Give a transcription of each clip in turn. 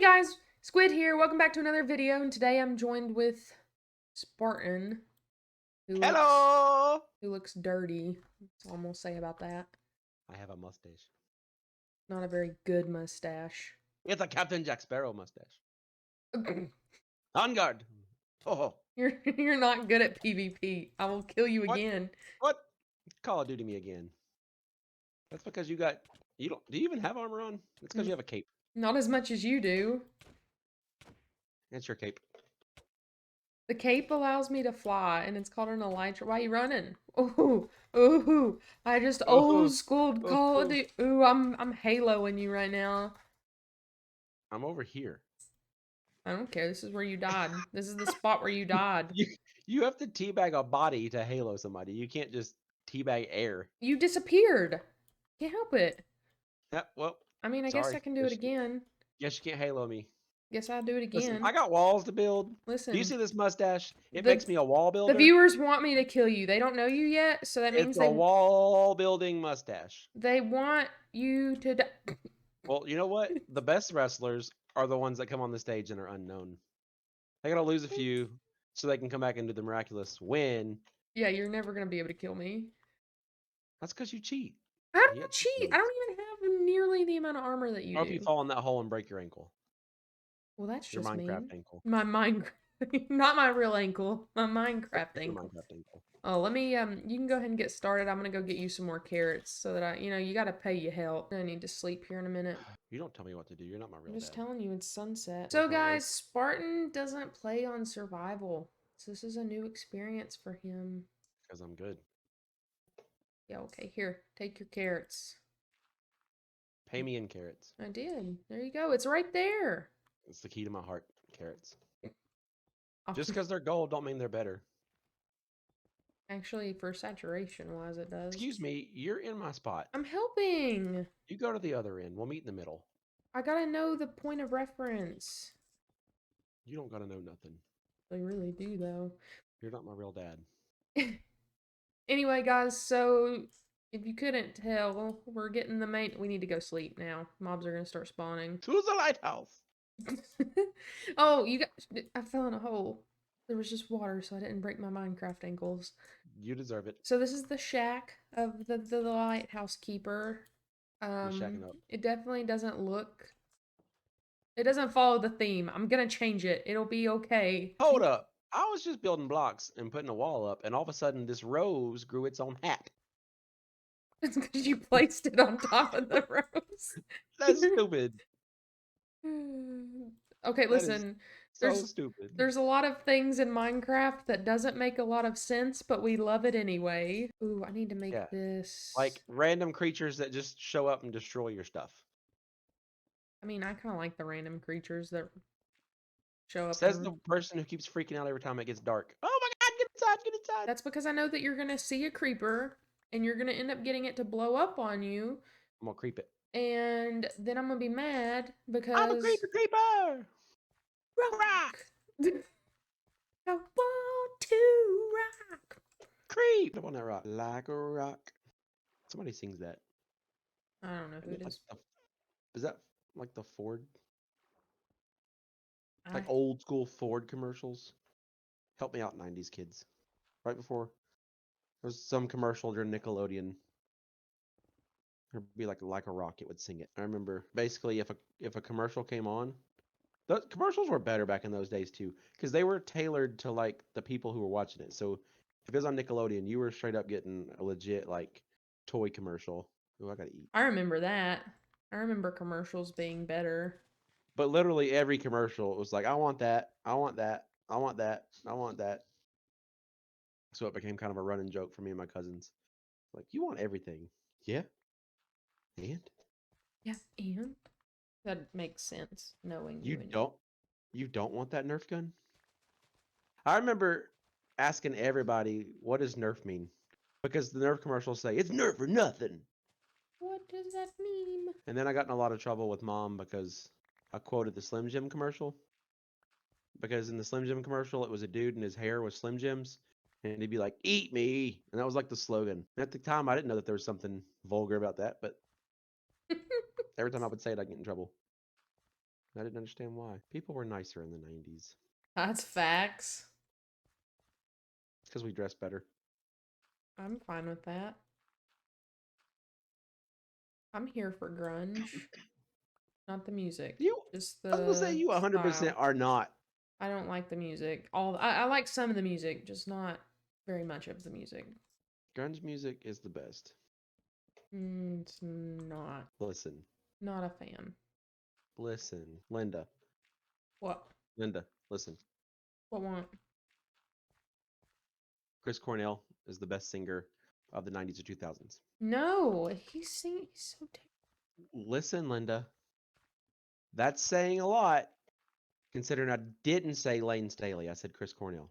guys, Squid here. Welcome back to another video, and today I'm joined with Spartan, who Hello! looks dirty. That's all I'm gonna say about that. I have a mustache. Not a very good mustache. It's a Captain Jack Sparrow mustache. On guard! Oh, You're not good at PvP. I will kill you what? again. What? Call of Duty me again. That's because you don't. Do you even have armor on? It's because you have a cape. Not as much as you do. It's your cape. The cape allows me to fly, and it's called an elytra. Why are you running? Ooh, ooh! I just old Oh, school oh, Call of oh. Duty. Ooh, I'm haloing you right now. I'm over here. I don't care. This is where you died. This is the spot where you died. You, you have to teabag a body to halo somebody. You can't just teabag air. You disappeared. Can't help it. Yeah, well, I mean, I guess I sorry. can do it again. Guess you can't halo me. Guess I'll do it Listen, again. I got walls to build. Do you Listen, see this mustache? It the makes me a wall the builder. viewers want me to kill you. They don't know you yet, so that means It's a wall building mustache. they want you to die. Well, you know what? The best wrestlers are the ones that come on the stage and are unknown. They gotta lose a few so they can come back and do the miraculous win. Yeah, you're never gonna be able to kill me. That's because you cheat. How do You you got cheat cheat? I codes. don't even have nearly the amount of armor that you Or if you do. fall in that hole and break your ankle, Well, that's your just mean. Minecraft ankle, My Minecraft, not my real ankle. My Minecraft your ankle. Minecraft ankle. Oh, let me, you can go ahead and get started. I'm gonna go get you some more carrots so that you gotta pay your help. I need to sleep here in a minute. You don't tell me what to do. You're not my I'm real just dad. telling you, it's sunset. Where's So, my rope? guys, Spartan doesn't play on survival. So, this is a new experience for him. Because I'm good. Yeah, okay, here, take your carrots. Pay me in carrots. I did. There you go. It's right there. It's the key to my heart. Carrots. Oh, Just because they're gold don't mean they're better. actually, for saturation wise, it does. Excuse me, you're in my spot. I'm helping. You go to the other end. We'll meet in the middle. I gotta know the point of reference. You don't gotta know nothing. They really do, though. You're not my real dad. Anyway, guys, so if you couldn't tell, we're getting the main. We need to go sleep now. Mobs are gonna start spawning. To the lighthouse. Oh, you got. I fell in a hole. There was just water, so I didn't break my Minecraft ankles. You deserve it. So this is the shack of the lighthouse keeper. You're shacking up. It definitely doesn't look. It doesn't follow the theme. I'm gonna change it. It'll be okay. Hold up. I was just building blocks and putting a wall up, and all of a sudden this rose grew its own hat. It's because you placed it on top of the rose. That's stupid. Okay, That is listen. so stupid. There's a lot of things in Minecraft that doesn't make a lot of sense, but we love it anyway. Ooh, I need to make Yeah. this. Like random creatures that just show up and destroy your stuff. I mean, I kind of like the random creatures that show up. Says the person who keeps freaking out every time it gets dark. Oh my god, get inside, get inside. That's because I know that you're gonna see a creeper and you're gonna end up getting it to blow up on you, I'm gonna creep it. and then I'm gonna be mad because I'm a creeper! rock. I want to rock. Creep up on that rock. Like a rock. Somebody sings that. I don't know who it is. Is that like the Ford? I Like old school Ford commercials? Help me out, 90s kids. Right before there was some commercial during Nickelodeon. There'd be like a rock, it would sing it. I remember basically if a commercial came on, the commercials were better back in those days too, because they were tailored to like the people who were watching it. So if it was on Nickelodeon, you were straight up getting a legit like toy commercial. Oh, I gotta eat. I remember that. I remember commercials being better. But literally every commercial was like, I want that, I want that, I want that, I want that. So it became kind of a running joke for me and my cousins. Like, you want everything. Yeah. And Yeah, and that makes sense knowing you you and don't want that Nerf gun? I remember asking everybody, what does Nerf mean? Because the Nerf commercials say, it's Nerf or nothing. what does that mean? And then I got in a lot of trouble with mom because I quoted the Slim Jim commercial. Because in the Slim Jim commercial, it was a dude and his hair was Slim Jims. And he'd be like, eat me. And that was like the slogan. And at the time, I didn't know that there was something vulgar about that. But every time I would say it, I'd get in trouble. I didn't understand why. People were nicer in the 90s That's facts. because we dressed better. I'm fine with that. I'm here for grunge, not the music, You, just I was gonna say the you 100% style. are not. I don't like the music. I like some of the music, just not very much of the music. Grunge music is the best. It's not. Listen, Not a fan. listen, Linda, What? Linda, listen. What want? Chris Cornell is the best singer of the 90s or 2000s. No, he's so. Listen, Linda, that's saying a lot. Considering I didn't say Lane Staley, I said Chris Cornell.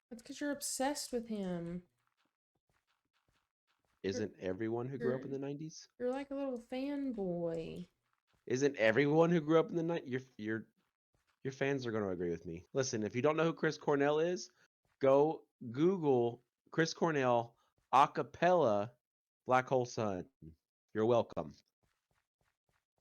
That's because you're obsessed with him. You're, Isn't everyone who grew you're up in the 90s? you're like a little fanboy. Isn't everyone who grew up in the 90s? Your fans are going to agree with me. Listen, if you don't know who Chris Cornell is, go Google Chris Cornell acapella Black Hole Sun. You're welcome.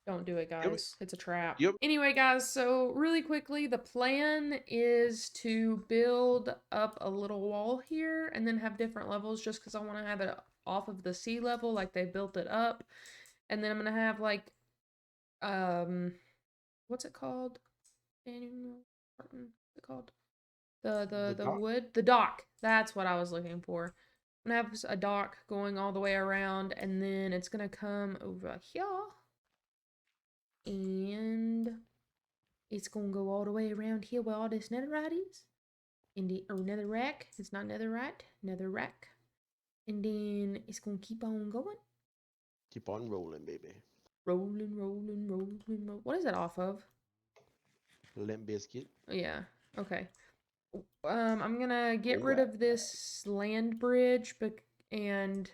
Don't do it, You'll, guys. It's a trap. you'll, Anyway, guys, so really quickly, the plan is to build up a little wall here and then have different levels just because I want to have it off of the sea level like they built it up. And then I'm going to have like, what's it called? Daniel Martin, what's it called? the The doc, wood? The dock. That's what I was looking for. I'm going to have a dock going all the way around and then it's going to come over here. And it's gonna go all the way around here where all this netherite is. And the netherrack. It's not netherite, netherrack. And then it's gonna keep on going. keep on rolling, baby. Rolling, rolling, rolling, rolling. What is that off of? Limp Biscuit. Oh, yeah. Okay. I'm gonna get Oh, rid of this land bridge and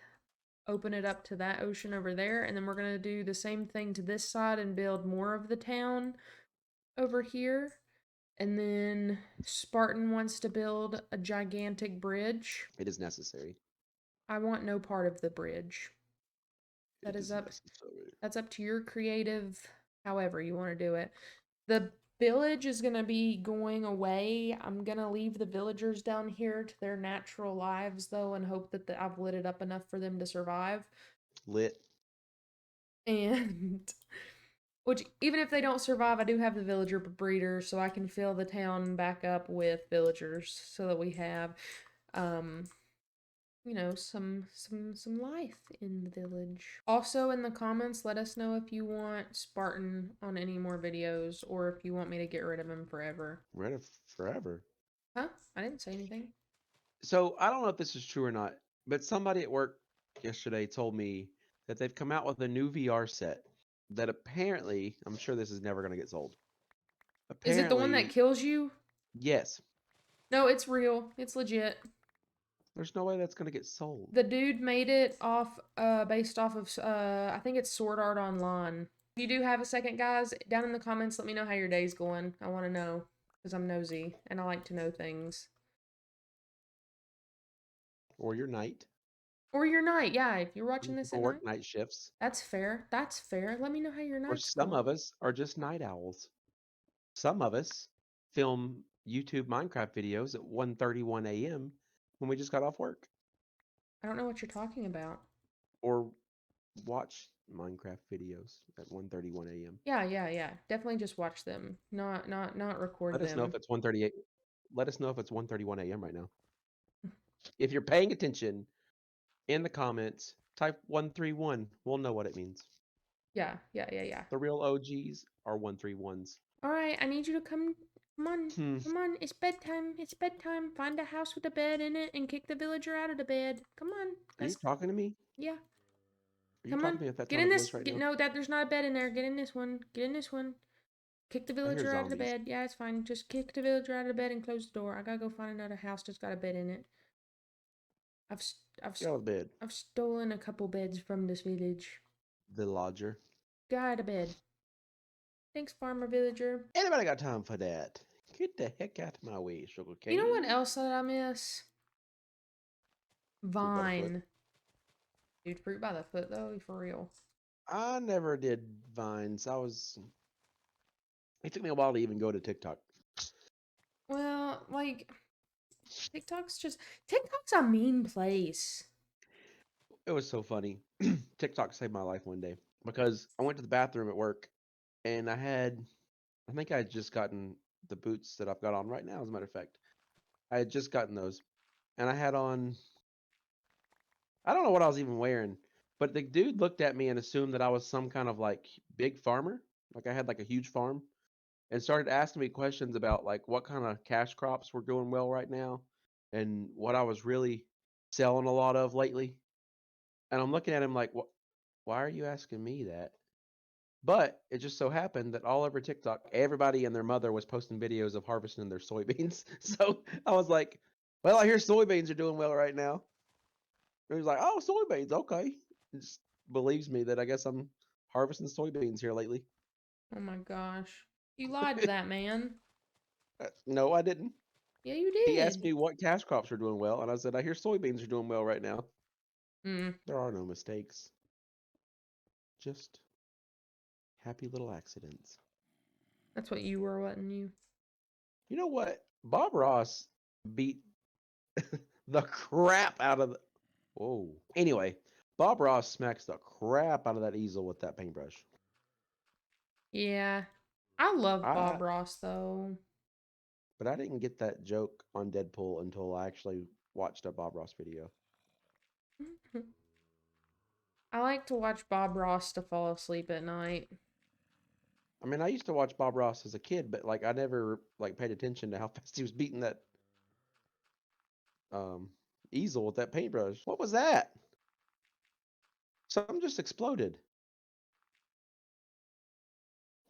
open it up to that ocean over there. And then we're gonna do the same thing to this side and build more of the town over here. And then Spartan wants to build a gigantic bridge. It is necessary. I want no part of the bridge. That It is is up necessary. that's up to your creative however you want to do it. The village is going to be going away. I'm going to leave the villagers down here to their natural lives though and hope that I've lit it up enough for them to survive. Lit. And which, even if they don't survive, I do have the villager breeder, so I can fill the town back up with villagers, so that we have, um, some life in the village. Also, in the comments, let us know if you want Spartan on any more videos, or if you want me to get rid of him forever. Rid of forever. Huh? I didn't say anything. So I don't know if this is true or not, but somebody at work yesterday told me that they've come out with a new VR set that apparently, I'm sure this is never going to get sold. Is it the one that Apparently, kills you? yes, No, it's real. It's legit. there's no way that's going to get sold. The dude made it based off of I think it's Sword Art Online. If you do have a second, guys, down in the comments, let me know how your day's going. I want to know because I'm nosy and I like to know things. Or your night. Or your night, yeah. If you're watching Some this at people night, work night shifts. that's fair. That's fair. Let me know how your Or night's some going. of us are just night owls. Some of us film YouTube Minecraft videos at 1:31 a.m. when we just got off work. I don't know what you're talking about. Or watch Minecraft videos at 1:31 a.m. Yeah. Definitely just watch them. Not record Let us know them. if it's 1:38. Let us know if it's 1:31 a.m. right now. If you're paying attention in the comments, type 131. We'll know what it means. Yeah. The real OGs are 131s. All right, I need you to come. Come on. Hmm. Come on. It's bedtime. It's bedtime. Find a house with a bed in it and kick the villager out of the bed. Come on. Are you Let's. talking to me? Yeah. Are you Come talking on. to me with that Get tone in of this. voice right Get now? no. That there's not a bed in there. Get in this one. Get in this one. Kick the I hear villager out of the zombies. bed. Yeah, it's fine. Just kick the villager out of the bed and close the door. I gotta go find another house that's got a bed in it. I've s- I've Get s- out of bed. I've stolen a couple beds from this village. The lodger. Get out of bed. Thanks, farmer villager. Anybody got time for that? Get the heck out of my way, sugar You know what cane. else that I miss? Fruit by the foot. Vine. Dude, fruit by the foot though, for real. I never did vines. I was It took me a while to even go to TikTok. Well, like TikTok's a mean place. It was so funny. TikTok saved my life one day because I went to the bathroom at work and I think I had just gotten the boots that I've got on right now, as a matter of fact. I had just gotten those. And I had on, I don't know what I was even wearing, but the dude looked at me and assumed that I was some kind of like big farmer. Like I had like a huge farm and started asking me questions about like what kind of cash crops were doing well right now and what I was really selling a lot of lately. And I'm looking at him like, why are you asking me that? But it just so happened that all over TikTok, everybody and their mother was posting videos of harvesting their soybeans. So I was like, well, I hear soybeans are doing well right now. And he was like, oh, soybeans, okay. He just believes me that I guess I'm harvesting soybeans here lately. Oh my gosh. You lied to that man. No, I didn't. Yeah, you He asked did. me what cash crops are doing well, and I said, I hear soybeans are doing well right now. Mm, There are no mistakes, just happy little accidents. that's what you were, wasn't you? You know what? Bob Ross beat the crap out of the. Whoa. Anyway, Bob Ross smacks the crap out of that easel with that paintbrush. Yeah. I love I Bob Ross though. but I didn't get that joke on Deadpool until I actually watched a Bob Ross video. I like to watch Bob Ross to fall asleep at night. I mean, I used to watch Bob Ross as a kid, but like I never like paid attention to how fast he was beating that um easel with that paintbrush. What was that? Something just exploded.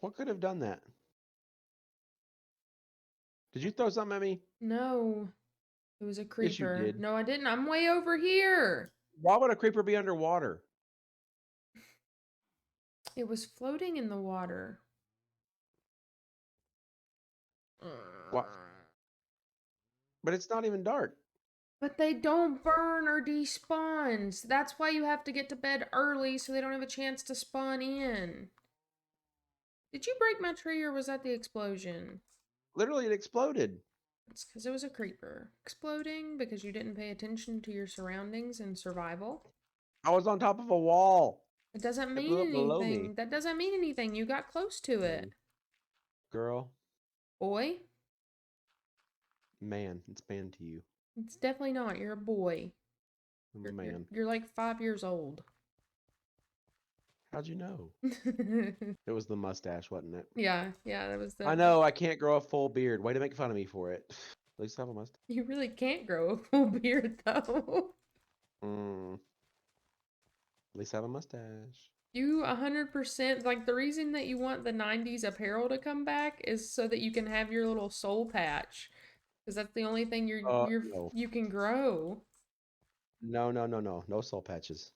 What could have done that? Did you throw something at me? No, it was a Yes, you creeper. did. No, I didn't. I'm way over here. Why would a creeper be underwater? It was floating in the water. What? But it's not even dark. But they don't burn or despawn. That's why you have to get to bed early so they don't have a chance to spawn in. Did you break my tree or was that the explosion? Literally, it exploded. It's because it was a creeper. Exploding because you didn't pay attention to your surroundings and survival. I was on top of a wall. It doesn't It mean blew up below me. anything. That doesn't mean anything. You got close to it. Mm, girl, Boy? man, it's man to you. It's definitely not. You're a boy. I'm a You're man. you're like 5 years old. How'd you know? It was the mustache, wasn't it? Yeah, yeah, that was I the. know I can't grow a full beard. Way to make fun of me for it. At least I have a mustache. You really can't grow a full beard though. At least I have a mustache. You 100% like the reason that you want the 90s apparel to come back is so that you can have your little soul patch because that's the only thing No. you can grow. No, no, no, no. No soul patches.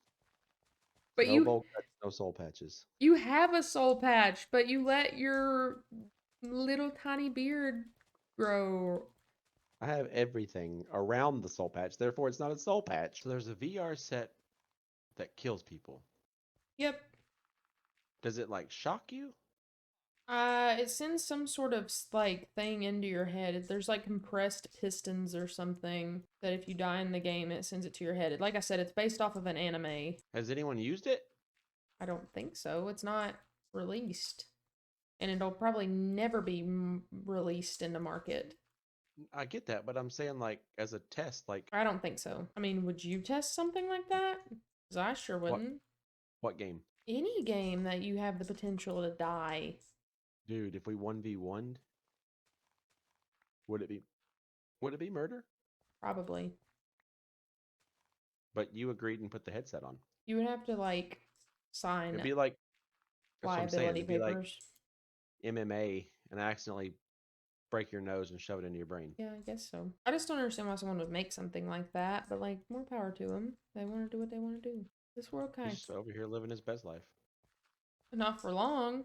But No bowl cuts, no soul patches. you have a soul patch, but you let your little tiny beard grow. I have everything around the soul patch, therefore it's not a soul patch. So there's a VR set that kills people. Yep. Does it like shock you? It sends some sort of like thing into your head. There's like compressed pistons or something that if you die in the game, it sends it to your head. Like I said, it's based off of an anime. Has anyone used it? I don't think so. It's not released, and it'll probably never be released in the market. I get that, but I'm saying like as a test, like I don't think so. I mean, would you test something like that? Because I sure what wouldn't. what game? Any game that you have the potential to die. Dude, if we 1v1'd, would it be would it be murder? Probably. But you agreed and put the headset on. You would have to like It'd sign be like that's what I'm saying. liability It'd be like papers. MMA and I accidentally break your nose and shove it into your brain. Yeah, I guess so. I just don't understand why someone would make something like that, but like, more power to them. They want to do what they want to do. This world He's kind just over here living his best life. of not for long.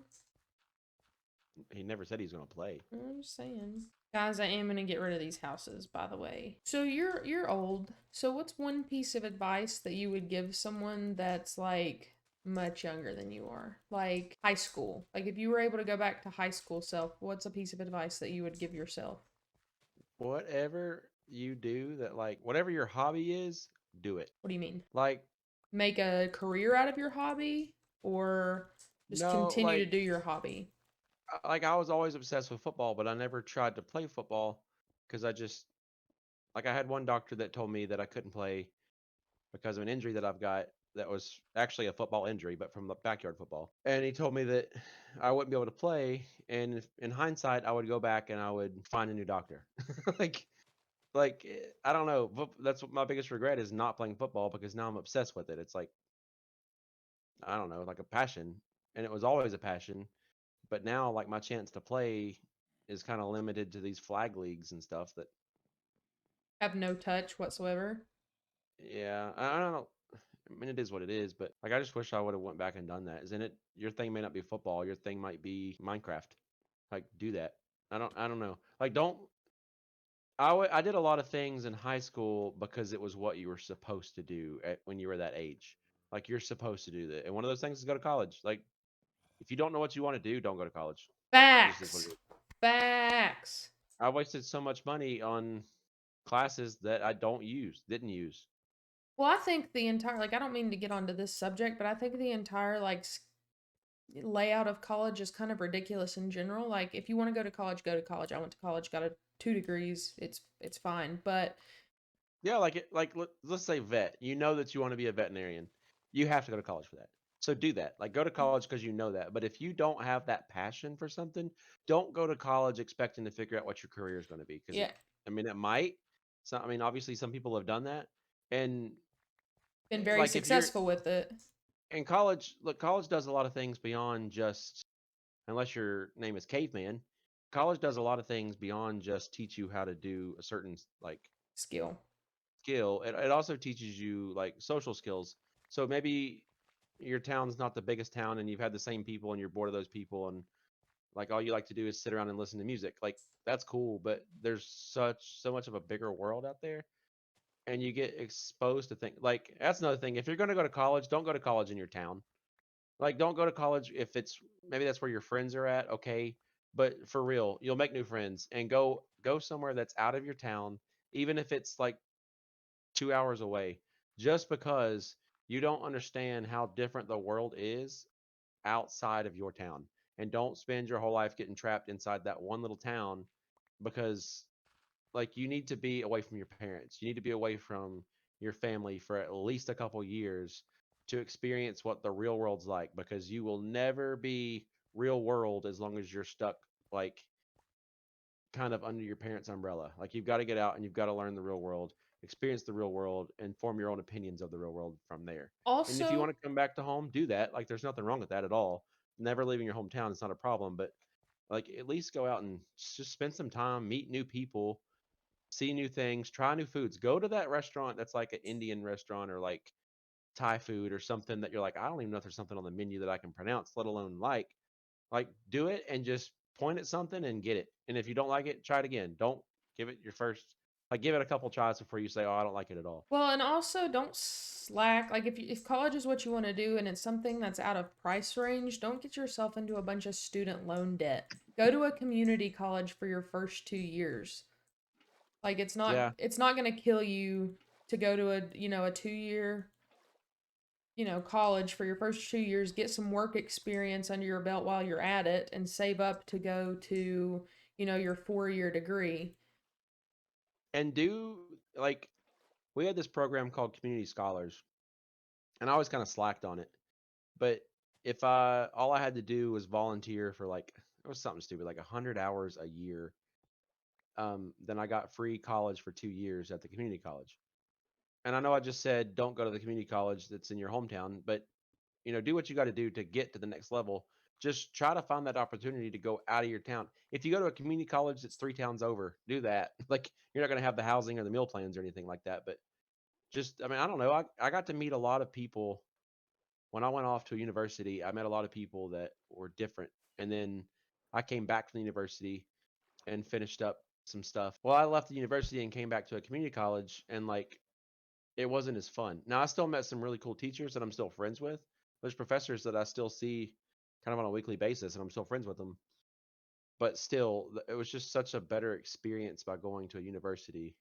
He never said he's gonna play. I'm just saying. Guys, I am gonna get rid of these houses, by the way. So you're old. So what's one piece of advice that you would give someone that's like much younger than you are. Like high school. Like if you were able to go back to high school self, what's a piece of advice that you would give yourself? Whatever you do that like whatever your hobby is, do it. What do you mean? Like Make a career out of your hobby or just no, continue to do your hobby? like I was always obsessed with football, but I never tried to play football because I just like I had one doctor that told me that I couldn't play because of an injury that I've got that was actually a football injury, but from the backyard football. And he told me that I wouldn't be able to play. And in hindsight, I would go back and I would find a new doctor. like, I don't know. That's what my biggest regret is not playing football because now I'm obsessed with it. It's like I don't know, like a passion, and it was always a passion. But now, like my chance to play is kind of limited to these flag leagues and stuff. That Have no touch whatsoever? yeah, I don't know. I mean, it is what it is, but like, I just wish I would have went back and done that. Isn't it? Your thing may not be football. Your thing might be Minecraft. Like, do that. I don't know. Like, don't. I did a lot of things in high school because it was what you were supposed to do when you were that age. Like, you're supposed to do that. And one of those things is go to college. Like, if you don't know what you want to do, don't go to college. It just is what it Facts. is. Facts. I wasted so much money on classes that I didn't use. Well, I think the entire like I don't mean to get onto this subject, but I think the entire layout of college is kind of ridiculous in general. Like if you want to go to college, go to college. I went to college, got a 2 degrees. It's fine. But Yeah, let's say vet. You know that you want to be a veterinarian. You have to go to college for that. So do that. Like go to college because you know that. But if you don't have that passion for something, don't go to college expecting to figure out what your career is going to be. Because yeah, I mean, it might. So I mean, obviously, some people have done that. And been very like if you're successful with it. in college, look, college does a lot of things beyond just unless your name is caveman. College does a lot of things beyond just teach you how to do a certain like Skill. skill. It also teaches you like social skills. So maybe your town's not the biggest town and you've had the same people and you're bored of those people and like all you like to do is sit around and listen to music. Like that's cool, but there's so much of a bigger world out there and you get exposed to things. Like that's another thing. If you're going to go to college, don't go to college in your town. Like don't go to college if it's maybe that's where your friends are at, okay? But for real, you'll make new friends and go somewhere that's out of your town even if it's like 2 hours away just because you don't understand how different the world is outside of your town. And don't spend your whole life getting trapped inside that one little town because, like, you need to be away from your parents. You need to be away from your family for at least a couple years to experience what the real world's like because you will never be real world as long as you're stuck, like, kind of under your parents' umbrella. Like you've got to get out and you've got to learn the real world, experience the real world, and form your own opinions of the real world from there. And if you Also, want to come back to home, do that. Like there's nothing wrong with that at all. Never leaving your hometown is not a problem, but like at least go out and just spend some time, meet new people, see new things, try new foods. Go to that restaurant that's like an Indian restaurant or like Thai food or something that you're like, I don't even know if there's something on the menu that I can pronounce, let alone like. Like, do it and just point at something and get it. And if you don't like it, try it again. Don't give it your first, like, give it a couple tries before you say, oh, I don't like it at all. well, and also don't slack. Like if college is what you want to do and it's something that's out of price range, don't get yourself into a bunch of student loan debt. Go to a community college for your first 2 years. Like Yeah. it's not going to kill you to go to a 2 year, college for your first 2 years, get some work experience under your belt while you're at it and save up to go to, your 4 year degree. And do, like, we had this program called Community Scholars, and I always kind of slacked on it. But if all I had to do was volunteer for like, it was something stupid, like 100 hours a year, then I got free college for 2 years at the community college. And I know I just said don't go to the community college that's in your hometown, but do what you got to do to get to the next level. Just try to find that opportunity to go out of your town. If you go to a community college that's 3 towns over, do that. Like you're not going to have the housing or the meal plans or anything like that, but just, I mean, I don't know. I got to meet a lot of people when I went off to a university. I met a lot of people that were different. And then I came back from the university and finished up some stuff. Well, I left the university and came back to a community college and like it wasn't as fun. Now I still met some really cool teachers that I'm still friends with, There's professors that I still see kind of on a weekly basis, and I'm still friends with them. But still, it was just such a better experience by going to a university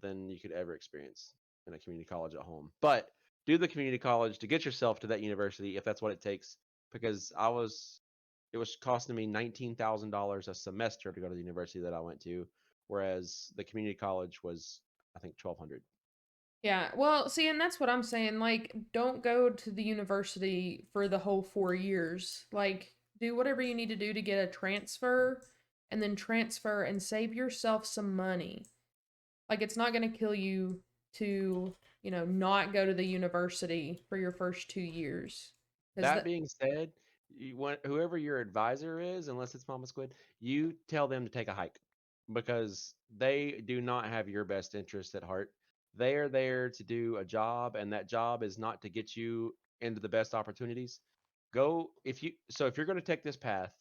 than you could ever experience in a community college at home. But do the community college to get yourself to that university if that's what it takes. Because it was costing me $19,000 a semester to go to the university that I went to, whereas the community college was, I think, 1,200. Yeah, well, see, and that's what I'm saying. Like, don't go to the university for the whole 4 years. Like, do whatever you need to do to get a transfer and then transfer and save yourself some money. Like, it's not going to kill you to, not go to the university for your first 2 years. Because That that, being said, you want whoever your advisor is, unless it's Mama Squid, you tell them to take a hike because they do not have your best interest at heart. They are there to do a job, and that job is not to get you into the best opportunities. Go if you're going to take this path,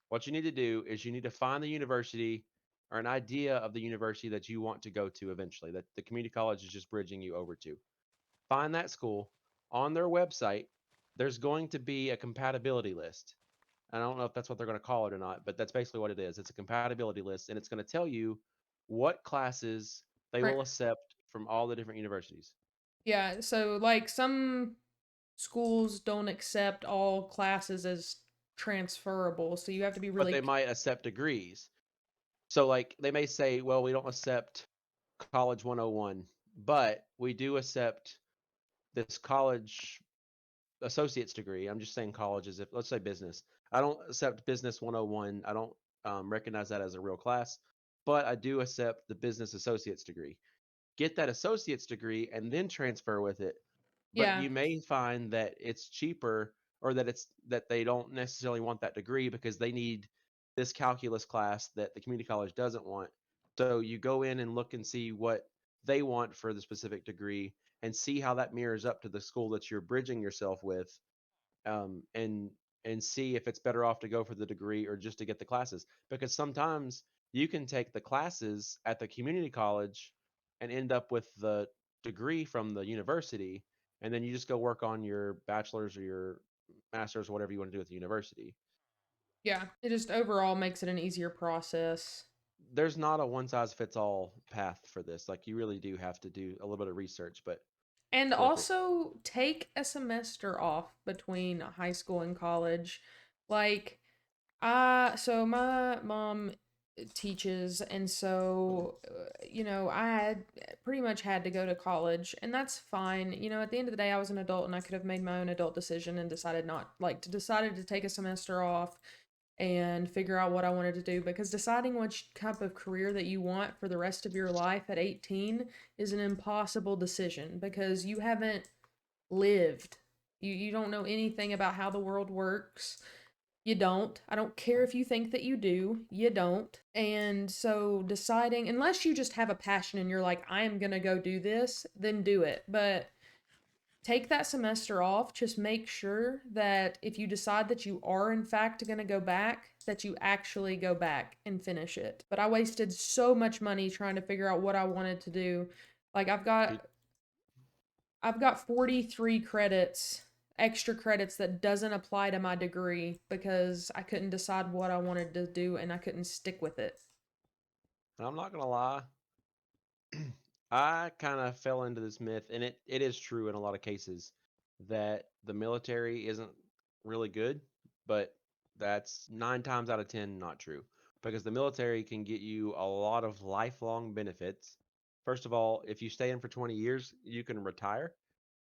what you need to do is you need to find the university or an idea of the university that you want to go to eventually, that the community college is just bridging you over to. Find that school. On their website, there's going to be a compatibility list. I don't know if that's what they're going to call it or not, but that's basically what it is. It's a compatibility list, and it's going to tell you what classes they right, will accept from all the different universities. yeah, so like some schools don't accept all classes as transferable, so you have to be But really they might accept degrees. So, like, they may say, well, we don't accept College 101, but we do accept this college associate's degree. I'm just saying college as if, let's say business. I don't accept business 101. I don't recognize that as a real class, but I do accept the business associate's degree. Get that associate's degree and then transfer with it. But yeah. you may find that it's cheaper or that they don't necessarily want that degree because they need this calculus class that the community college doesn't want. So you go in and look and see what they want for the specific degree and see how that mirrors up to the school that you're bridging yourself with, um, and and see if it's better off to go for the degree or just to get the classes. Because sometimes you can take the classes at the community college and end up with the degree from the university, and then you just go work on your bachelor's or your master's or whatever you want to do at the university. Yeah, it just overall makes it an easier process. There's not a one size fits all path for this. Like you really do have to do a little bit of research, but And it's worth it. also take a semester off between high school and college. Like, so my mom teaches, and so, I had pretty much had to go to college, and that's fine. At the end of the day, I was an adult and I could have made my own adult decision and decided to take a semester off and figure out what I wanted to do, because deciding which type of career that you want for the rest of your life at 18 is an impossible decision because you haven't lived. You don't know anything about how the world works. You don't. I don't care if you think that you do. You don't. And so deciding, unless you just have a passion and you're like, I am going to go do this, then do it. But take that semester off. Just make sure that if you decide that you are in fact going to go back, that you actually go back and finish it. But I wasted so much money trying to figure out what I wanted to do. Like Dude, I've got 43 credits, extra credits that doesn't apply to my degree because I couldn't decide what I wanted to do and I couldn't stick with it. and I'm not gonna lie, I kind of fell into this myth, and it is true in a lot of cases that the military isn't really good, but that's 9 times out of 10 not true because the military can get you a lot of lifelong benefits. First of all, if you stay in for 20 years, you can retire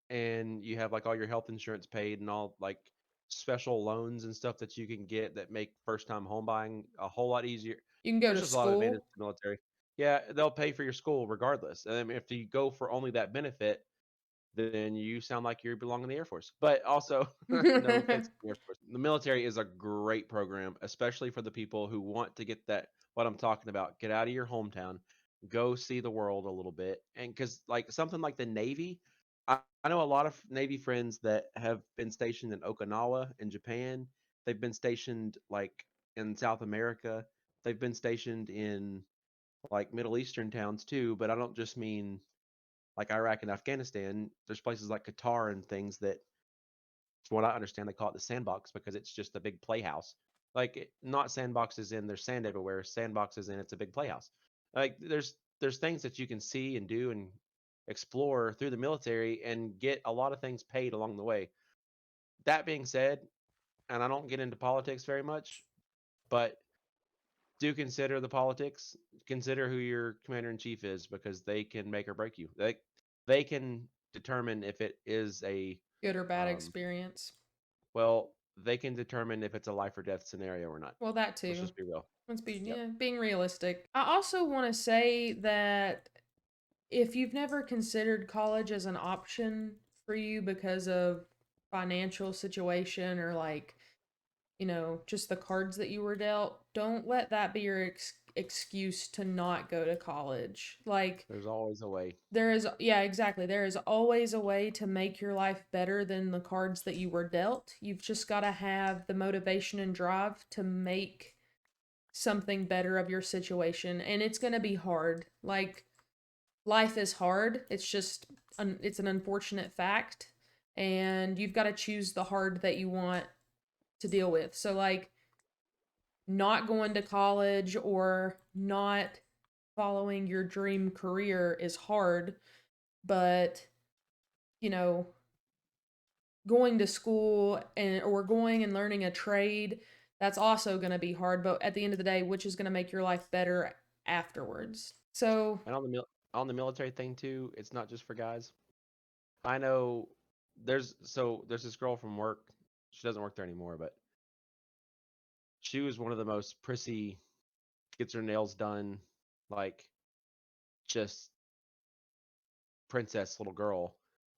and you have like all your health insurance paid and all like special loans and stuff that you can get that make first time home buying a whole lot easier. You can go There's to just a lot of advantage school. to the military. Yeah, they'll pay for your school regardless. And I mean, if you go for only that benefit, then you sound like you belong in the Air Force. But also, no offense to the Air Force. The military is a great program, especially for the people who want to get that, what I'm talking about, get out of your hometown, go see the world a little bit. And because, like, something like the Navy, I know a lot of Navy friends that have been stationed in Okinawa in Japan. They've been stationed, like, in South America. They've been stationed in, like, Middle Eastern towns too, but I don't just mean like Iraq and Afghanistan, there's places like Qatar and things that From what I understand, they call it the sandbox because it's just a big playhouse. Like not sandboxes in there's sand everywhere. Sandboxes in it's a big playhouse. Like there's things that you can see and do and explore through the military and get a lot of things paid along the way. That being said, and I don't get into politics very much, but do consider the politics. Consider who your commander in chief is because they can make or break you. They can determine if it is a Good or bad um, experience. well, they can determine if it's a life or death scenario or not. Well, that Let's too. just be real. Let's be, Yep. yeah, being realistic. I also want to say that if you've never considered college as an option for you because of financial situation or like, just the cards that you were dealt, don't let that be your excuse to not go to college. Like, There's always a way. there is, yeah, exactly. There is always a way to make your life better than the cards that you were dealt. You've just got to have the motivation and drive to make something better of your situation. And it's going to be hard. Like, life is hard. It's just, it's an unfortunate fact. And you've got to choose the hard that you want to deal with. So, like, not going to college or not following your dream career is hard, but you know, going to school and or going and learning a trade, that's also going to be hard, but at the end of the day, which is going to make your life better afterwards. So, And on the military thing too, it's not just for guys. I know there's this girl from work. She doesn't work there anymore, but she was one of the most prissy, gets her nails done, like just princess little girl.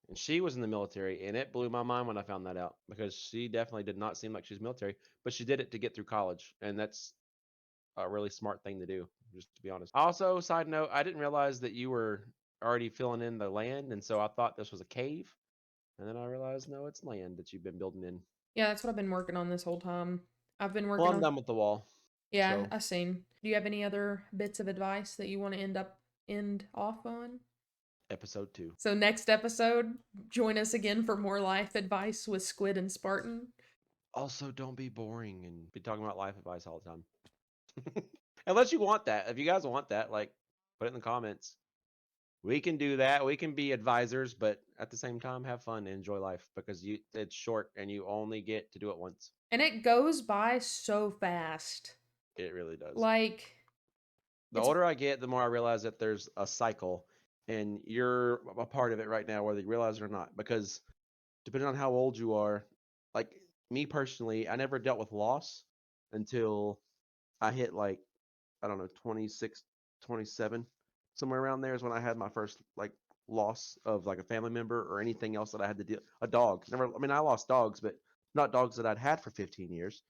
And she was in the military, and it blew my mind when I found that out because she definitely did not seem like she's military, but she did it to get through college, and that's a really smart thing to do, just to be honest. Also, side note, I didn't realize that you were already filling in the land, and so I thought this was a cave, and then I realized no, it's land that you've been building in. yeah, that's what I've been working on this whole time. I've been Well, working I'm on, done with the wall, yeah, so I seen. Do you have any other bits of advice that you want to end off on? episode 2. So next episode, join us again for more life advice with Squid and Spartan. Also, don't be boring and be talking about life advice all the time. Unless you want that. If you guys want that, like, put it in the comments. We can do that. We can be advisors, but at the same time, have fun and enjoy life because it's short and you only get to do it once. And it goes by so fast. It really does. Like, The it's older I get, the more I realize that there's a cycle, and you're a part of it right now, whether you realize it or not. Because depending on how old you are, like me personally, I never dealt with loss until I hit like, I don't know, 26, 27, somewhere around there is when I had my first like loss of like a family member or anything else that I had to deal. A dog. Never. I mean, I lost dogs, but not dogs that I'd had for 15 years.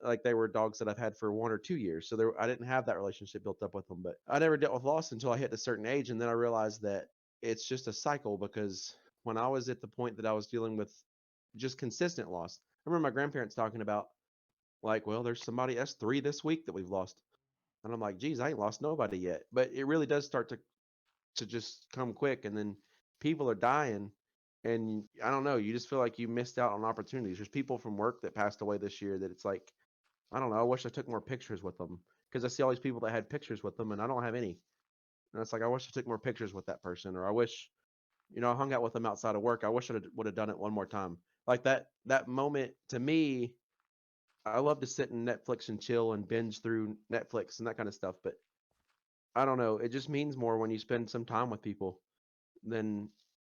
Like they were dogs that I've had for 1 or 2 years. So I didn't have that relationship built up with them. But I never dealt with loss until I hit a certain age, and then I realized that it's just a cycle because when I was at the point that I was dealing with just consistent loss, I remember my grandparents talking about like, well, there's somebody that's 3 this week that we've lost. And I'm like, geez, I ain't lost nobody yet. But it really does start to just come quick, and then people are dying, and I don't know, you just feel like you missed out on opportunities. There's people from work that passed away this year that it's like, I don't know, I wish I took more pictures with them because I see all these people that had pictures with them, and I don't have any. And it's like I wish I took more pictures with that person, or I wish, I hung out with them outside of work. I wish I would have done it one more time. Like that moment to me, I love to sit in Netflix and chill and binge through Netflix and that kind of stuff, but I don't know. It just means more when you spend some time with people than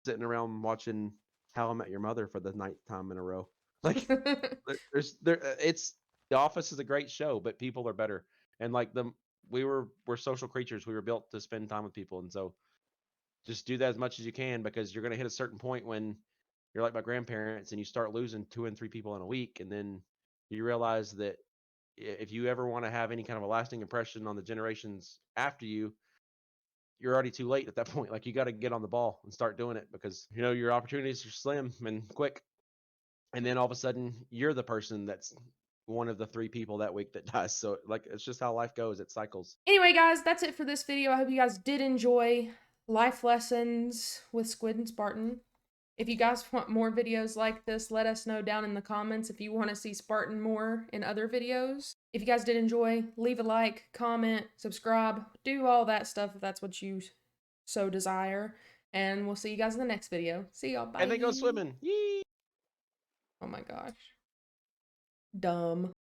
sitting around watching How I Met Your Mother for the ninth time in a row. Like it's The Office is a great show, but people are better. And like we're social creatures. We were built to spend time with people, and so just do that as much as you can because you're gonna hit a certain point when you're like my grandparents and you start losing 2 and 3 people in a week, and then you realize that if you ever want to have any kind of a lasting impression on the generations after you, you're already too late at that point. Like you got to get on the ball and start doing it because your opportunities are slim and quick. And then all of a sudden, you're the person that's one of the 3 people that week that dies. So like it's just how life goes. It cycles. Anyway, guys, that's it for this video. I hope you guys did enjoy life lessons with Squid and Spartan. If you guys want more videos like this, let us know down in the comments if you want to see Spartan more in other videos. If you guys did enjoy, leave a like, comment, subscribe, do all that stuff if that's what you so desire. And we'll see you guys in the next video. See y'all. Bye. And then go swimming. Yee! Oh my gosh. Dumb.